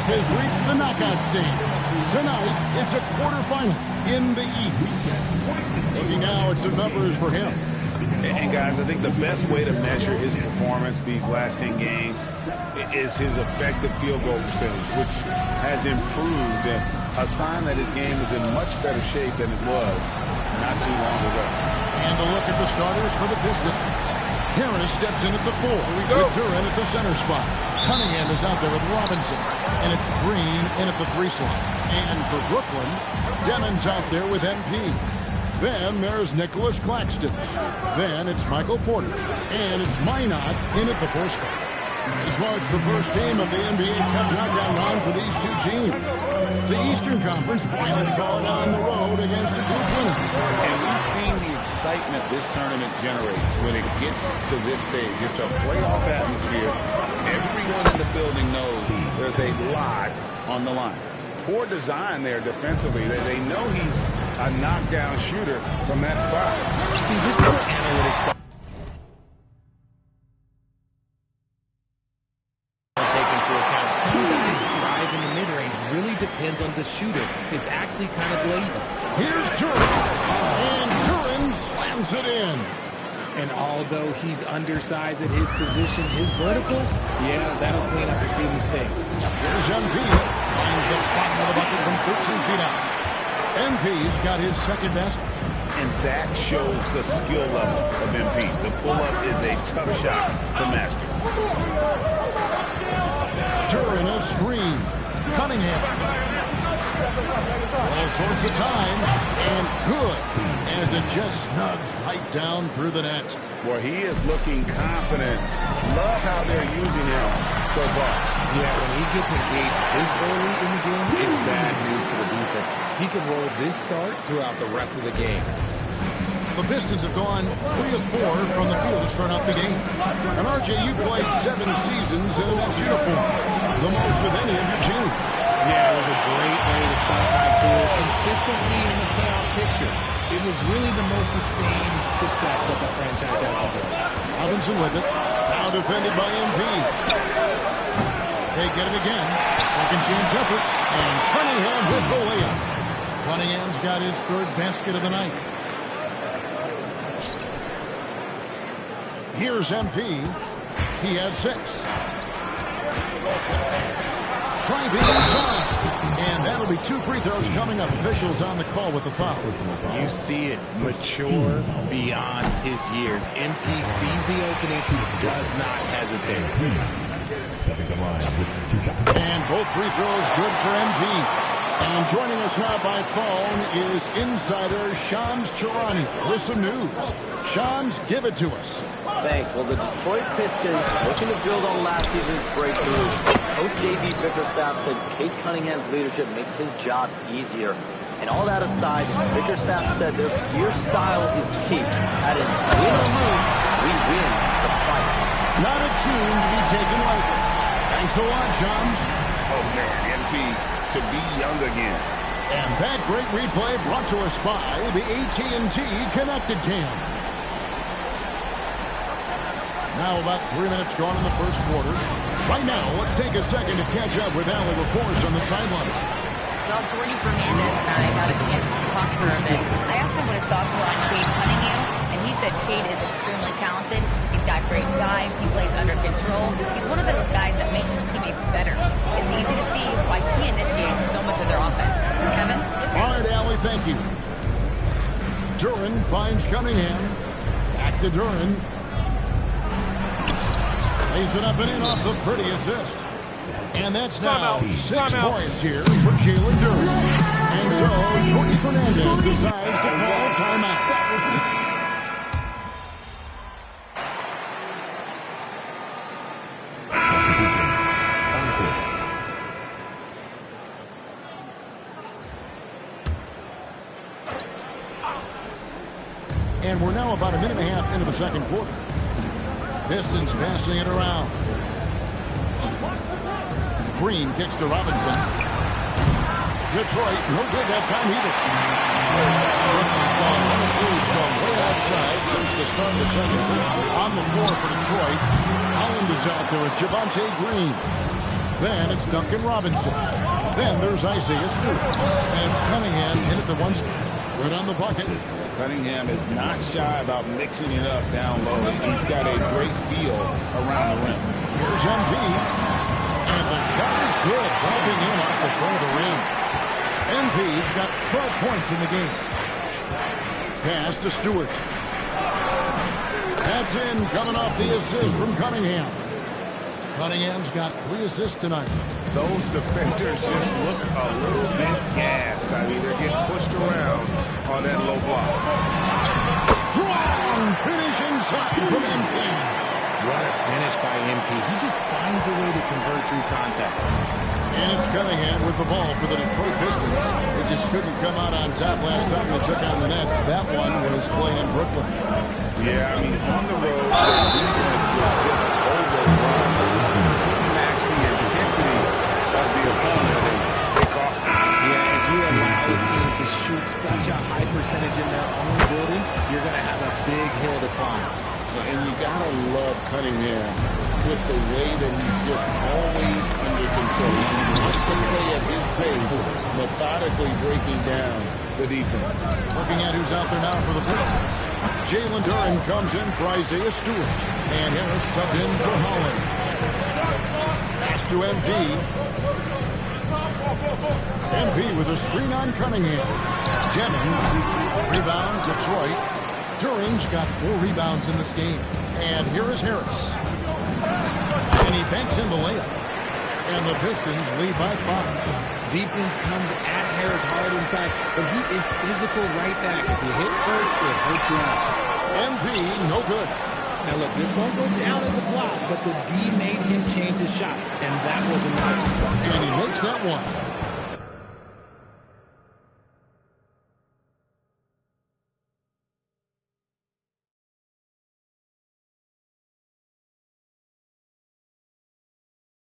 has reached the knockout stage. Tonight, it's a quarterfinal in the East. Looking now at some numbers for him. And guys, I think the best way to measure his performance these last 10 games is his effective field goal percentage, which has improved, a sign that his game is in much better shape than it was not too long ago. And a look at the starters for the Pistons. Harris steps in at the 4. Here we go. With Duren at the center spot. Cunningham is out there with Robinson. And it's Green in at the 3 slot. And for Brooklyn, Demon's out there with MP. Then there's Nicholas Claxton. Then it's Michael Porter. And it's Minot in at the 4 spot. This marks the first game of the NBA Cup knockout round for these two teams. The Eastern Conference finally called on the road against a group winner. And we've seen the excitement this tournament generates when it gets to this stage. It's a playoff atmosphere. Everyone in the building knows there's a lot on the line. Poor design there defensively. They know he's a knockdown shooter from that spot. See, this is where analytics take into account. Some guys thrive in the mid-range. Really depends on the shooter. It's actually kind of lazy. Here's Duren. And Duren slams it in. And although he's undersized at his position, his vertical, yeah, that'll clean up a few mistakes. Here's MP. Finds the bottom of the bucket from 13 feet out. MP's got his second basket. And that shows the skill level of MP. The pull-up is a tough shot to master. Duren a screen. Cunningham. All sorts of time. And good. As it just snugs right down through the net. Boy, he is looking confident. Love how they're using him so far. Yeah, when he gets engaged this early in the game, it's bad news for the defense. He can roll this start throughout the rest of the game. The Pistons have gone 3 of 4 from the field to start out the game. And RJ, you played 7 seasons in that uniform. The most of any of your team. Yeah, it was a great way to start high school, consistently in the playoff picture. It was really the most sustained success that the franchise has ever. Robinson with it. Now defended by MP. They get it again. Second chance effort. And Cunningham with the layup. Cunningham's got his 3rd basket of the night. Here's MP. He has 6. Driving inside. And that'll be 2 free throws coming up. Officials on the call with the foul. You see it. Mature beyond his years. MP sees the opening. Does not hesitate. And both free throws good for MP. And joining us now by phone is insider Shams Charania with some news. Shams, give it to us. Thanks. Well, the Detroit Pistons, looking to build on last season's breakthrough. Coach J.B. Bickerstaff said Cade Cunningham's leadership makes his job easier. And all that aside, Bickerstaff said their fierce style is key. Adding, win or lose, we win the fight. Not a tune to be taken lightly. Thanks a lot, Shams. Oh, man, MP to be young again. And that great replay brought to us by the AT&T Connected Cam. Now about 3 minutes gone in the first quarter. Right now, let's take a second to catch up with Allie LaForce on the sideline. Well, Jordy Fernandez and I got a chance to talk for a bit. I asked him what his thoughts were on Cade Cunningham, and he said Cade is extremely talented. He's got great size. He plays under control. He's one of those guys that makes his teammates better. It's easy to see why he initiates so much of their offense. Kevin? All right, Allie, thank you. Duren finds Cunningham. Back to Duren. Lays it up and in off the pretty assist. And that's now 6 points here for Jalen Duren. And so Jordy Fernandez decides to call timeout. And we're now about a minute and a half into the second quarter. Pistons passing it around. Green kicks to Robinson. Detroit, no good that time either. Brooklyn's gone 1 of 3 from way outside since the start of the second quarter. On the floor for Detroit, Holland is out there with Javonte Green. Then it's Duncan Robinson. Then there's Isaiah Stewart. And it's Cunningham in at the one spot. Good on the bucket. Cunningham is not shy about mixing it up down low. He's got a great feel around the rim. Here's MP. And the shot is good, dropping in off the front of the rim. MP's got 12 points in the game. Pass to Stewart. That's in, coming off the assist from Cunningham. Cunningham's got 3 assists tonight. Those defenders just look a little bit gassed. I mean, they're getting pushed around on that low block. Strong finish inside from MP. What a finish by MP. He just finds a way to convert through contact. And it's Cunningham with the ball for the Detroit Pistons. They just couldn't come out on top last time they took on the Nets. That one was played in Brooklyn. Yeah, I mean, on the road, their defense was just overrun. Match the intensity of the opponent, and they cost them. Yeah, if you allow a team to shoot such a high percentage in their own building, you're going to have a big hill to climb. And you gotta love Cunningham with the way that he's just always under control. He wants to play at his pace, methodically breaking down the defense. Looking at who's out there now for the Pistons. Jalen Duren comes in for Isaiah Stewart. And Harris subbed in for Holland. Pass to MP. MP with a screen on Cunningham. Jennings. Rebound, Detroit. Duren's got 4 rebounds in this game. And here is Harris. And he banks in the layup. And the Pistons lead by 5. Defense comes at Harris hard inside, but he is physical right back. If you hit first, it hurts less. MP, no good. Now look, this won't go down as a block, but the D made him change his shot, and that was enough. And he makes that one.